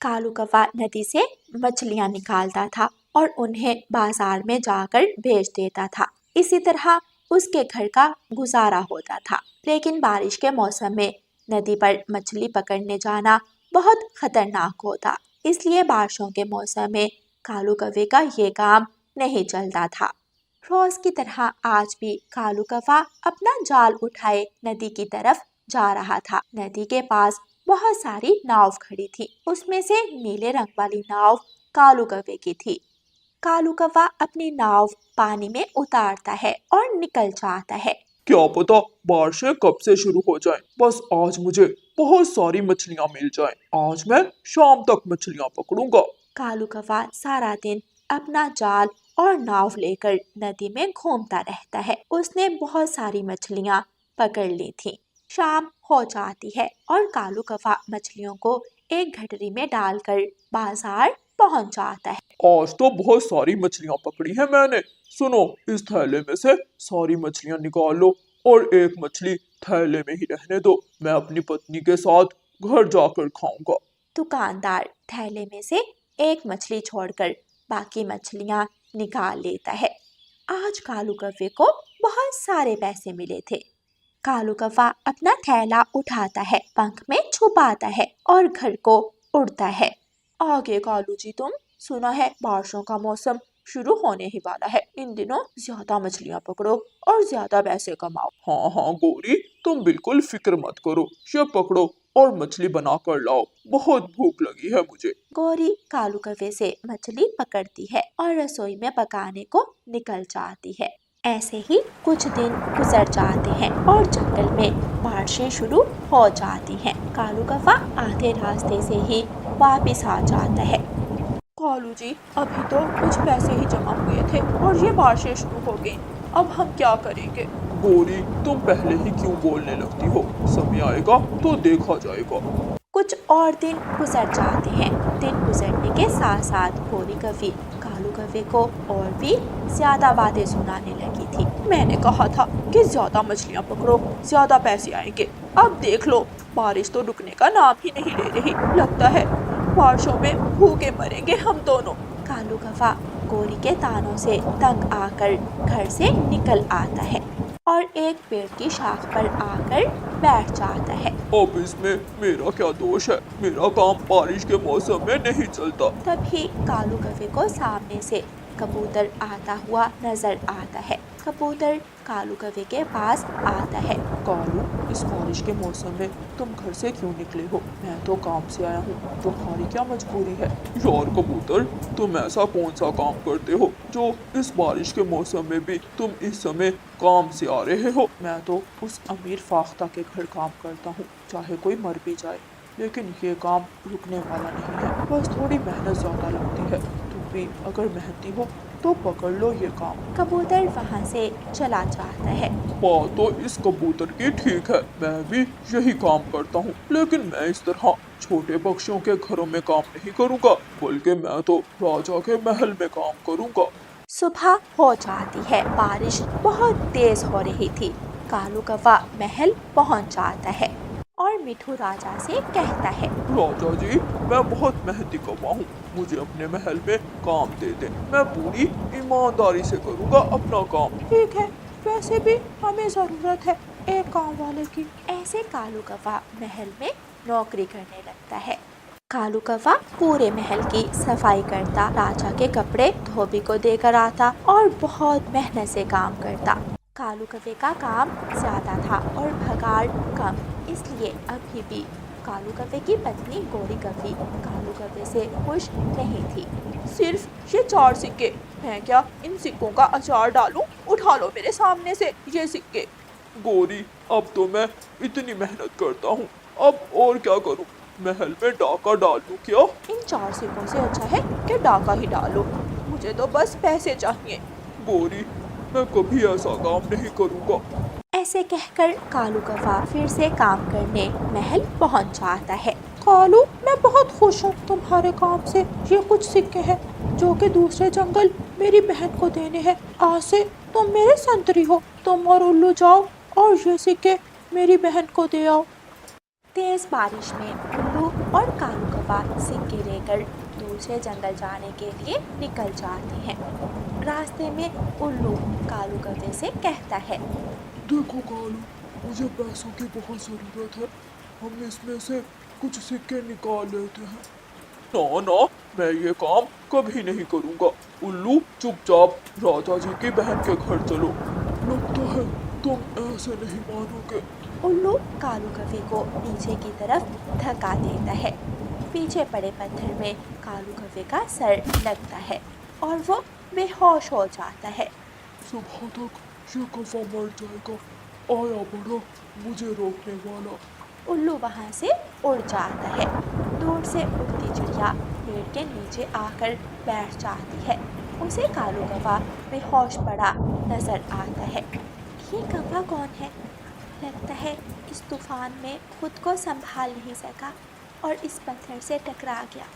कालू कौवा नदी से मछलियां निकालता था और उन्हें बाजार में जाकर बेच देता था। इसी तरह उसके घर का गुजारा होता था। लेकिन बारिश के मौसम में नदी पर मछली पकड़ने जाना बहुत खतरनाक होता, इसलिए बारिशों के मौसम में कालू कौवे का ये काम नहीं चलता था। रोज की तरह आज भी कालू कौवा अपना जाल उठाए नदी की तरफ जा रहा था। नदी के पास बहुत सारी नाव खड़ी थी। उसमें से नीले रंग वाली नाव कालू कौवे की थी। कालू कौवा अपनी नाव पानी में उतारता है और निकल जाता है। क्या पता बारिशें कब से शुरू हो जाएं। बस आज मुझे बहुत सारी मछलियां मिल जाएं। आज मैं शाम तक मछलियां पकड़ूंगा। कालू कौवा सारा दिन अपना जाल और नाव लेकर नदी में घूमता रहता है। उसने बहुत सारी मछलियां पकड़ ली थी। शाम हो जाती है और कालू कौवा मछलियों को एक गठरी में डालकर बाजार पहुंच जाता है। आज तो बहुत सारी मछलियां पकड़ी हैं मैंने। सुनो, इस थैले में से सारी मछलियां निकाल लो और एक मछली थैले में ही रहने दो। मैं अपनी पत्नी के साथ घर जाकर खाऊंगा। दुकानदार थैले में से एक मछली छोड़कर बाकी मछलियां निकाल लेता है। आज कालू कौवे को बहुत सारे पैसे मिले थे। कालू कौवा अपना थैला उठाता है, पंख में छुपाता है और घर को उड़ता है। आगे कालू जी, तुम सुना है बारिशों का मौसम शुरू होने ही वाला है। इन दिनों ज्यादा मछलियां पकड़ो और ज्यादा पैसे कमाओ। हाँ हाँ गोरी, तुम बिल्कुल फिक्र मत करो। ये पकड़ो और मछली बना कर लाओ। बहुत भूख लगी है मुझे। गोरी कालू कौवे से मछली पकड़ती है और रसोई में पकाने को निकल जाती है। ऐसे ही कुछ दिन गुजर जाते हैं और जंगल में बारिशें शुरू हो जाती हैं। कालू कौवा आधे रास्ते से ही वापस आ जाता है। कालू जी, अभी तो कुछ पैसे ही जमा हुए थे और ये बारिशें शुरू हो गई। अब हम क्या करेंगे? गोरी, तुम पहले ही क्यों बोलने लगती हो? समय आएगा तो देखा जाएगा। कुछ और दिन गुजर जाते हैं। दिन गुजरने के साथ साथ गोरी कौवी कालू कौवे को और भी ज्यादा बातें सुनाने लगी थी। मैंने कहा था कि ज्यादा मछलियां पकड़ो, ज्यादा पैसे आएंगे। अब देख लो, बारिश तो रुकने का नाम ही नहीं ले रही। लगता है बारिशों में भूखे मरेंगे हम दोनों। कालू कौवा गोरी के तानों से तंग आकर घर से निकल आता है और एक पेड़ की शाख पर आकर बैठ जाता है। अब इसमें मेरा क्या दोष है? मेरा काम बारिश के मौसम में नहीं चलता। तभी कालू कौवे को सामने से कबूतर आता हुआ नजर आता है। कबूतर कालू कौवे के पास आता है। कालू, इस बारिश के मौसम में तुम घर से क्यों निकले हो? मैं तो काम से आया हूँ, तुम्हारी क्या मजबूरी है? यार कबूतर, तुम ऐसा कौन सा काम करते हो जो इस बारिश के मौसम में भी तुम इस समय काम से आ रहे हो? मैं तो उस अमीर फाख्ता के घर काम करता हूँ, चाहे कोई मर भी जाए, लेकिन ये काम रुकने वाला नहीं है। बस थोड़ी मेहनत ज्यादा लगती है। तुम भी अगर मेहनती हो तो पकड़ लो ये काम। कबूतर वहाँ से चला जाता है। बात तो इस कबूतर की ठीक है, मैं भी यही काम करता हूँ, लेकिन मैं इस तरह छोटे पक्षियों के घरों में काम नहीं करूँगा, बल्कि मैं तो राजा के महल में काम करूँगा। सुबह हो जाती है। बारिश बहुत तेज हो रही थी। कालू कौवा महल पहुँच जाता है और मिठू राजा से कहता है, राजा जी, मैं बहुत मेहनती कौवा हूँ, मुझे अपने महल में काम दे दे। मैं पूरी ईमानदारी से करूँगा अपना काम। ठीक है, वैसे भी हमें जरूरत है एक काम वाले की। ऐसे कालू कौवा महल में नौकरी करने लगता है। कालू कौवा पूरे महल की सफाई करता, राजा के कपड़े धोबी को देकर आता और बहुत मेहनत से काम करता। कालू कौवे का काम ज्यादा था और भगाड़ कम, इसलिए अभी भी कालू कौवे की पत्नी गोरी कौवी कालू कौवे से खुश नहीं थी। सिर्फ ये 4 सिक्के, मैं क्या इन सिक्कों का अचार डालूं? उठा लो मेरे सामने से ये सिक्के। गोरी, अब तो मैं इतनी मेहनत करता हूँ, अब और क्या करूँ? महल में डाका डाल दूँ क्या? इन 4 सिक्कों से अच्छा है कि डाका ही डालो, मुझे तो बस पैसे चाहिए। गोरी, मैं कभी ऐसा काम नहीं करूँगा। ऐसे कहकर कालू कौवा फिर से काम करने महल पहुंच जाता है। कालू, मैं बहुत खुश हूँ तुम्हारे काम से। ये कुछ सिक्के हैं जो कि दूसरे जंगल मेरी बहन को देने हैं। आज से तुम मेरे संतरी हो। तुम और उल्लू जाओ और ये सिक्के मेरी बहन को दे आओ। तेज बारिश में उल्लू और कालू कौवा कौवा सिक्के लेकर दूसरे जंगल जाने के लिए निकल जाते हैं। रास्ते में उल्लू कालू कौवे से कहता है, देखो कालू, मुझे पैसों की बहुत ज़रूरत है, हम इसमें से कुछ सिक्के निकाल लेते हैं। ना ना, मैं ये काम कभी नहीं करूँगा। उल्लू, चुपचाप राजा जी की बहन के घर चलो। लगता है तुम ऐसे नहीं मानोगे। उल्लू कालू कौवे को नीचे की तरफ धक्का देता है। पीछे पड़े पत्थर में कालू कौवे का सर लगता है और वो बेहोश हो जाता है। सुबह तक ये कौवा मर जाएगा। आया बड़ा मुझे रोकने वाला। उल्लू वहाँ से उड़ जाता है। दूर से उड़ती चिड़िया पेड़ के नीचे आकर बैठ जाती है। उसे कालू कौवा बेहोश पड़ा नजर आता है। ये कौवा कौन है? लगता है इस तूफान में खुद को संभाल नहीं सका और इस पत्थर से टकरा गया।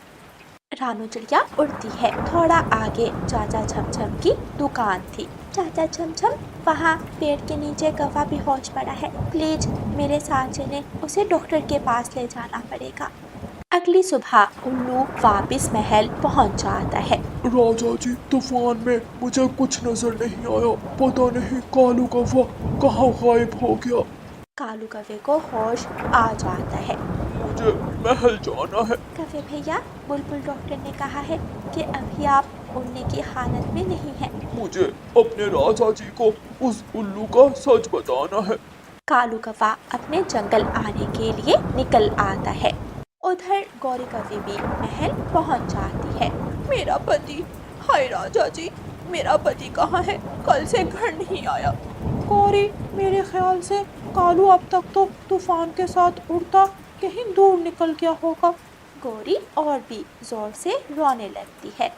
रानू चिड़िया उड़ती है। थोड़ा आगे चाचा छमछम की दुकान थी। चाचा छमछम, वहाँ पेड़ के नीचे कौवा बेहोश पड़ा है, प्लीज मेरे साथ चलें, उसे डॉक्टर के पास ले जाना पड़ेगा। अगली सुबह उल्लू वापस महल पहुँच जाता है। राजा जी, तूफान में मुझे कुछ नजर नहीं आया। पता नहीं कालू कौवा कहाँ गायब हो गया। कालू कौवे को होश आ जाता है। मुझे महल जाना है। कौवे भैया, बुलबुल डॉक्टर ने कहा है कि अभी आप उड़ने की हालत में नहीं हैं। मुझे अपने राजा जी को उस उल्लू का सच बताना है। कालू कौवा अपने जंगल आने के लिए निकल आता है। उधर गौरी कौवे भी महल पहुंच जाती है। मेरा पति, हाय राजा जी, मेरा पति कहाँ है? कल से घर नहीं आया। गौरी, मेरे ख्याल से कालू अब तक तो तूफान के साथ उड़ता कहीं दूर निकल गया होगा। गौरी और भी जोर से रोने लगती है।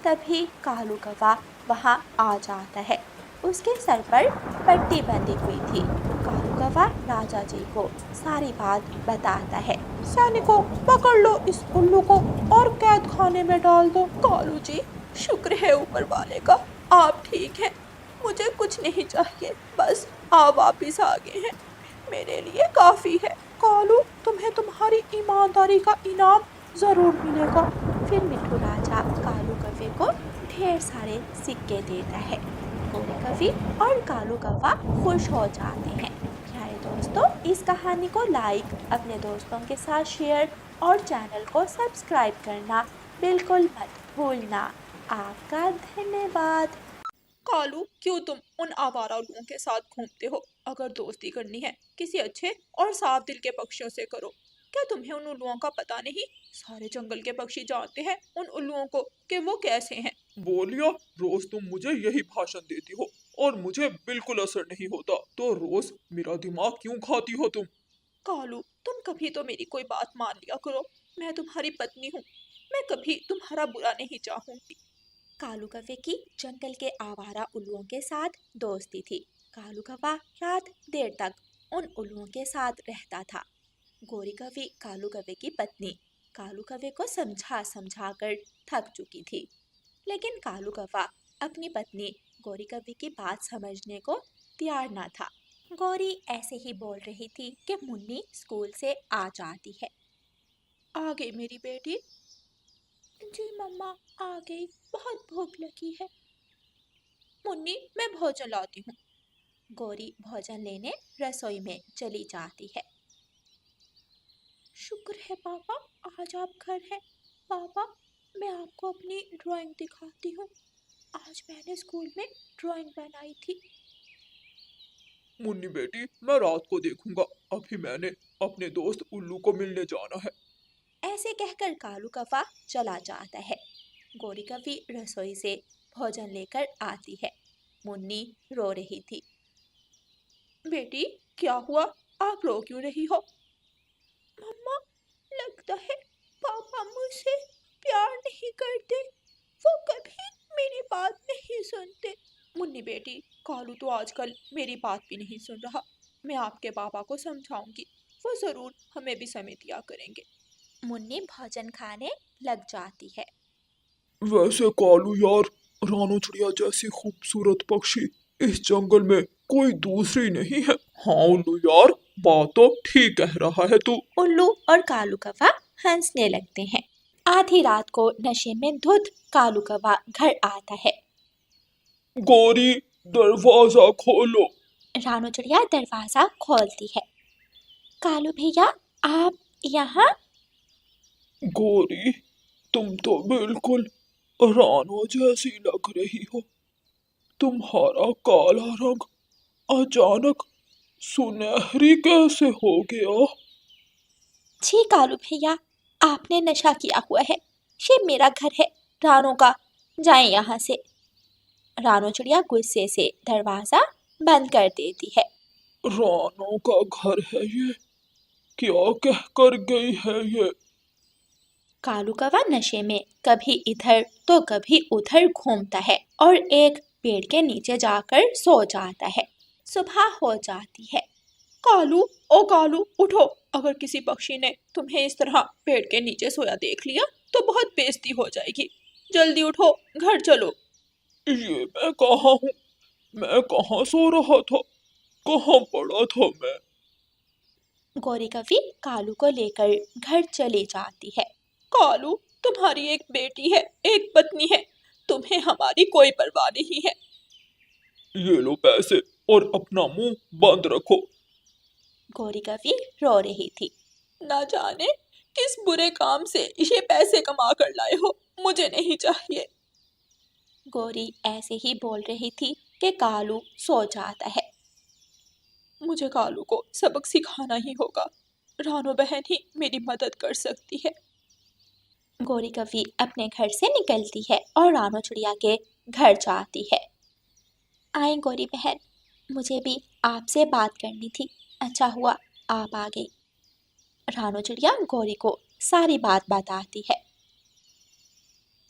तभी कालू कौवा वहाँ आ जाता है। उसके सर पर पट्टी बंधी हुई थी। कालू कौवा राजा जी को सारी बात बताता है। सैनिकों, पकड़ लो इस उल्लू को और कैद खाने में डाल दो। कालू जी, शुक्र है ऊपर वाले का, आप ठीक हैं। मुझे कुछ नहीं चाहिए, बस आप वापिस आ गए हैं, मेरे लिए काफ़ी है। कालू, तुम्हें तुम्हारी ईमानदारी का इनाम ज़रूर मिलेगा। फिर मिट्ठू राजा कालू कौवे को ढेर सारे सिक्के देता है। गौरी कौवे और कालू कौवा खुश हो जाते हैं। प्यारे दोस्तों, इस कहानी को लाइक, अपने दोस्तों के साथ शेयर और चैनल को सब्सक्राइब करना बिल्कुल मत भूलना। आपका धन्यवाद। कालू, क्यों तुम उन आवारा उल्लुओं के साथ घूमते हो? अगर दोस्ती करनी है किसी अच्छे और साफ दिल के पक्षियों से करो। क्या तुम्हें उन उल्लुओं का पता नहीं? सारे जंगल के पक्षी जानते हैं उन उल्लुओं को कि वो कैसे हैं। बोलिया, रोज तुम मुझे यही भाषण देती हो और मुझे बिल्कुल असर नहीं होता, तो रोज मेरा दिमाग क्यों खाती हो तुम? कालू, तुम कभी तो मेरी कोई बात मान लिया करो। मैं तुम्हारी पत्नी हूँ, मैं कभी तुम्हारा बुरा नहीं चाहूंगी। कालू कौवे की जंगल के आवारा उल्लुओं के साथ दोस्ती थी। कालू कौवा रात देर तक उन उल्लुओं के साथ रहता था। गौरी कौवे कालू कौवे की पत्नी कालू कौवे को समझा समझा कर थक चुकी थी, लेकिन कालू कौवा अपनी पत्नी गौरी कौवे की बात समझने को तैयार न था। गौरी ऐसे ही बोल रही थी कि मुन्नी स्कूल से आ जाती है। आ गई मेरी बेटी। जी मम्मा, आ गई, बहुत भूख लगी है। मुन्नी, मैं भोजन लाती हूँ। गौरी भोजन लेने रसोई में चली जाती है। शुक्र है पापा, आज आप घर हैं। पापा, मैं आपको अपनी ड्राइंग दिखाती हूँ। आज मैंने स्कूल में ड्राइंग बनाई थी। मुन्नी बेटी, मैं रात को देखूंगा, अभी मैंने अपने दोस्त उल्लू को मिलने जाना है। ऐसे कहकर कालू कौवा चला जाता है। गौरी कौवी रसोई से भोजन लेकर आती है। मुन्नी रो रही थी। बेटी, क्या हुआ? आप रो क्यों रही हो? मम्मा, लगता है पापा मुझसे प्यार नहीं करते, वो कभी मेरी बात नहीं सुनते। मुन्नी बेटी, कालू तो आजकल मेरी बात भी नहीं सुन रहा। मैं आपके पापा को समझाऊंगी, वो जरूर हमें भी समय दिया करेंगे। मुन्नी भोजन खाने लग जाती है। वैसे कालू यार, रानू चिड़िया जैसी खूबसूरत पक्षी इस जंगल में कोई दूसरी नहीं है। हाँ उल्लू यार, बात तो ठीक कह रहा है तू। उल्लू और कालू कौवा हंसने लगते हैं। आधी रात को नशे में धुत कालू कौवा घर आता है। गौरी, दरवाजा खोलो। रानू चिड़िया दरवाजा खोलती है। कालू भैया, आप यहाँ? गौरी, तुम तो बिल्कुल रानो जैसी लग रही हो। तुम्हारा काला रंग अचानक सुनहरी कैसे हो गया? जी कालू भैया, आपने नशा किया हुआ है। ये मेरा घर है, रानू का। जाएं यहाँ से। रानू चिड़िया गुस्से से दरवाजा बंद कर देती है। रानो का घर है ये? क्या कह कर गई है ये? कालू कौवा नशे में कभी इधर तो कभी उधर घूमता है और एक पेड़ के नीचे जाकर सो जाता है। सुबह हो जाती है। कालू, ओ कालू, उठो। अगर किसी पक्षी ने तुम्हें इस तरह पेड़ के नीचे सोया देख लिया तो बहुत बेइज्जती हो जाएगी। जल्दी उठो, घर चलो। ये मैं कहाँ हूँ? मैं कहाँ सो रहा था? कहाँ पड़ा था मैं? गौरी कवि कालू को लेकर घर चली जाती है। कालू, तुम्हारी एक बेटी है, एक पत्नी है। तुम्हें हमारी कोई परवाह नहीं है। ये लो पैसे और अपना मुंह बंद रखो। गौरी कवि रो रही थी। ना जाने किस बुरे काम से ये पैसे कमा कर लाए हो, मुझे नहीं चाहिए। गौरी ऐसे ही बोल रही थी कि कालू सो जाता है। मुझे कालू को सबक सिखाना ही होगा। रानो बहन ही मेरी मदद कर सकती है। गौरी कवि अपने घर से निकलती है और रानो चिड़िया के घर जाती है। आए गौरी बहन, मुझे भी आपसे बात करनी थी। अच्छा हुआ आप आ गई। रानो चिड़िया गौरी को सारी बात बताती है।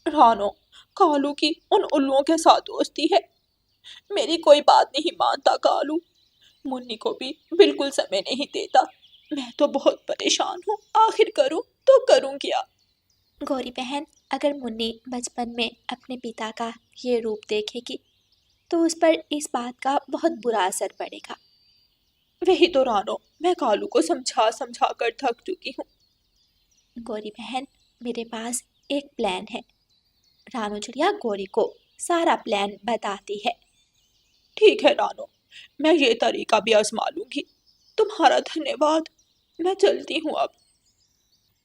रानो, कालू की उन उल्लुओं के साथ दोस्ती है। मेरी कोई बात नहीं मानता कालू। मुन्नी को भी बिल्कुल समय नहीं देता। मैं तो बहुत परेशान हूँ। आखिर करूँ तो करूँ क्या? गौरी बहन, अगर मुन्नी बचपन में अपने पिता का ये रूप देखेगी तो उस पर इस बात का बहुत बुरा असर पड़ेगा। वही तो रानो, मैं कालू को समझा समझा कर थक चुकी हूँ। गौरी बहन, मेरे पास एक प्लान है। रानो चिड़िया गौरी को सारा प्लान बताती है। ठीक है रानो, मैं ये तरीका भी आजमा लूंगी। तुम्हारा धन्यवाद। मैं चलती हूँ अब।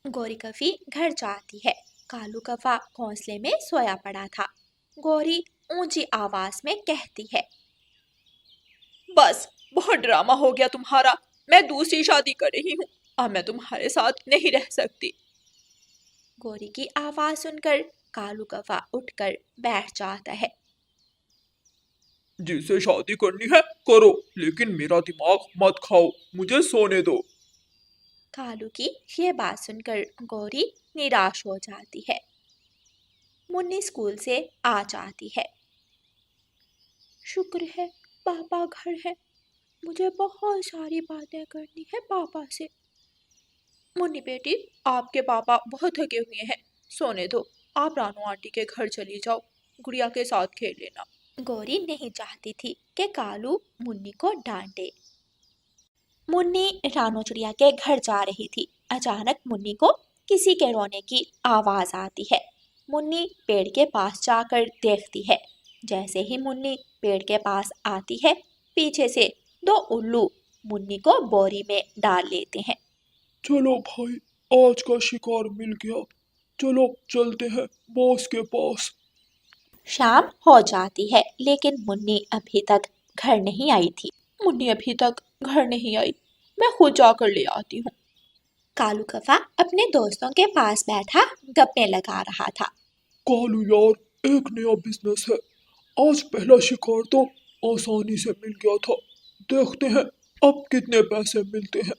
गौरी कवि घर जाती है। कालू कौवा घोंसले में सोया पड़ा था। गौरी ऊंची आवाज में कहती है, बस बहुत ड्रामा हो गया तुम्हारा। मैं दूसरी शादी कर रही हूँ। अब मैं तुम्हारे साथ नहीं रह सकती। गौरी की आवाज सुनकर कालू कौवा उठकर बैठ जाता है। जिसे शादी करनी है करो, लेकिन मेरा दिमाग मत खाओ। मुझे सोने दो। कालू की ये बात सुनकर गौरी निराश हो जाती है। मुन्नी स्कूल से आ जाती है। शुक्र है पापा घर है। मुझे बहुत सारी बातें करनी है पापा से। मुन्नी बेटी, आपके पापा बहुत थके हुए हैं। सोने दो। आप रानू आंटी के घर चली जाओ। गुड़िया के साथ खेल लेना। गौरी नहीं चाहती थी कि कालू मुन्नी को डांटे। मुन्नी रानू चिड़िया के घर जा रही थी। अचानक मुन्नी को किसी के रोने की आवाज आती है। मुन्नी पेड़ के पास जाकर देखती है। जैसे ही मुन्नी पेड़ के पास आती है, पीछे से दो उल्लू मुन्नी को बोरी में डाल लेते हैं। चलो भाई, आज का शिकार मिल गया। चलो चलते हैं बॉस के पास। शाम हो जाती है, लेकिन मुन्नी अभी तक घर नहीं आई थी। मुन्नी अभी तक घर नहीं आई। मैं खुद जाकर ले आती हूँ। कालू कौवा अपने दोस्तों के पास बैठा गप्पे लगा रहा था। कालू यार, एक नया बिजनेस है। आज पहला शिकार तो आसानी से मिल गया था। देखते हैं अब कितने पैसे मिलते हैं।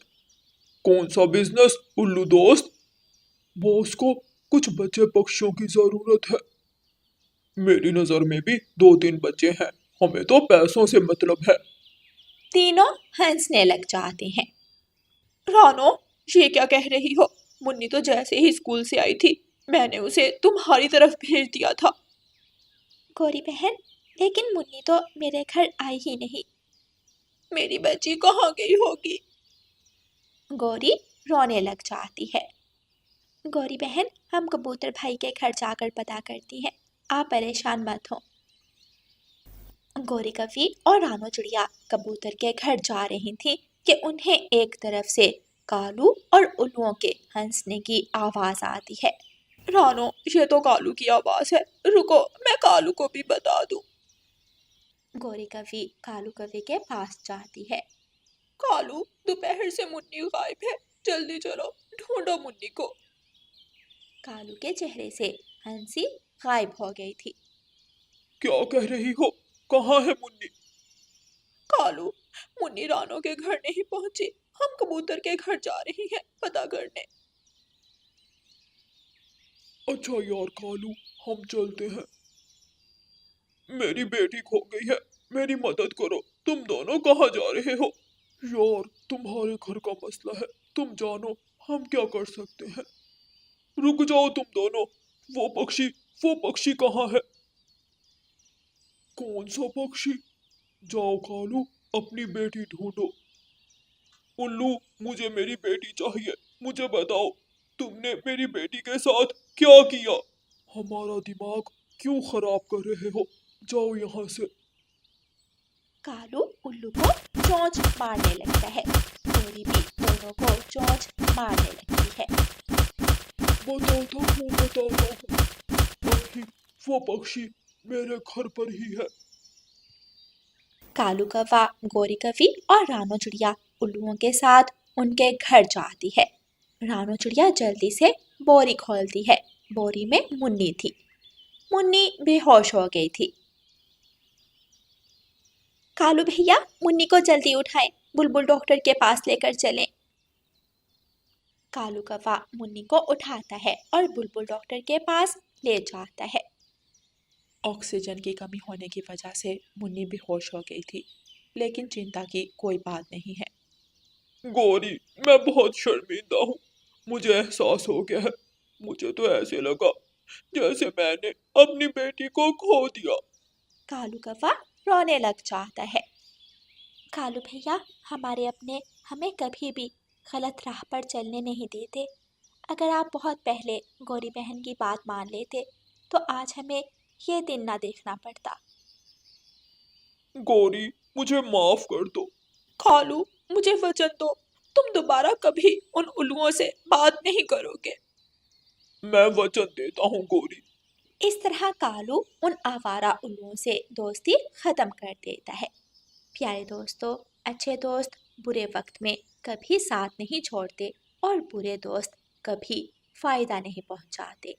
कौन सा बिजनेस उल्लू दोस्त? बॉस को कुछ बच्चे पक्षियों की जरूरत है। मेरी नजर में भी दो तीन बच्चे हैं। हमें तो पैसों से मतलब है। तीनों हंसने लग जाते हैं। रानो, ये क्या कह रही हो? मुन्नी तो जैसे ही स्कूल से आई थी, मैंने उसे तुम्हारी तरफ भेज दिया था। गौरी बहन, लेकिन मुन्नी तो मेरे घर आई ही नहीं। मेरी बच्ची कहाँ गई होगी? गौरी रोने लग जाती है। गौरी बहन, हम कबूतर भाई के घर जाकर पता करती हैं, आप परेशान मत हो। गौरी कवि और रानो चिड़िया कबूतर के घर जा रही थी कि उन्हें एक तरफ से कालू और उल्लुओं के हंसने की आवाज आती है। रानो, ये तो कालू की आवाज है। रुको, मैं कालू को भी बता दूं। गौरी कवि कालू कवि के पास जाती है। कालू, दोपहर से मुन्नी गायब है। जल्दी चलो, ढूंढो मुन्नी को। कालू के चेहरे से हंसी गायब हो गई थी। क्या कह रही हो? कहाँ है मुन्नी? कालू, मुन्नी रानो के घर नहीं पहुंची। हम कबूतर के घर जा रही हैं पता करने। अच्छा यार कालू, हम चलते हैं। मेरी बेटी खो गई है, मेरी मदद करो। तुम दोनों कहाँ जा रहे हो? यार, तुम्हारे घर का मसला है, तुम जानो हम क्या कर सकते हैं। रुक जाओ तुम दोनों। वो पक्षी वो पक्षी कहाँ है? कौन सा पक्षी? जाओ कालू, अपनी बेटी ढूंढो। उल्लू, मुझे मेरी बेटी चाहिए। मुझे बताओ, तुमने मेरी बेटी के साथ क्या किया? हमारा दिमाग क्यों खराब कर रहे हो? जाओ यहाँ से। कालू उल्लू को चोंच मारने लगता है। गौरी भी दोनों को चोंच मारने लगती है। बताता हूँ। अभी वो पक्षी मेरे घर पर ही है। कालू कौवा, गौरी कवि और रानो चिड़िया उल्लुओं के साथ उनके घर जाती है। रानो चिड़िया जल्दी से बोरी खोलती है। बोरी में मुन्नी थी। मुन्नी बेहोश हो गई थी। कालू भैया, मुन्नी को जल्दी उठाएं, बुलबुल डॉक्टर के पास लेकर चलें। कालू कौवा मुन्नी को उठाता है और बुलबुल डॉक्टर के पास ले जाता है। ऑक्सीजन की कमी होने की वजह से मुन्नी बेहोश हो गई थी, लेकिन चिंता की कोई बात नहीं है। गौरी, मैं बहुत शर्मिंदा हूँ। मुझे एहसास हो गया है। मुझे तो ऐसे लगा जैसे मैंने अपनी बेटी को खो दिया। कालू कौवा रोने लग जाता है। कालू भैया, हमारे अपने हमें कभी भी गलत राह पर चलने नहीं देते। अगर आप बहुत पहले गौरी बहन की बात मान लेते तो आज हमें ये दिन ना देखना पड़ता। गौरी, मुझे माफ कर दो। कालू, मुझे वचन दो, तुम दोबारा कभी उन उल्लुओं से बात नहीं करोगे। मैं वचन देता हूँ गौरी। इस तरह कालू उन आवारा उल्लुओं से दोस्ती खत्म कर देता है। प्यारे दोस्तों, अच्छे दोस्त बुरे वक्त में कभी साथ नहीं छोड़ते और बुरे दोस्त कभी फायदा नहीं पहुंचाते।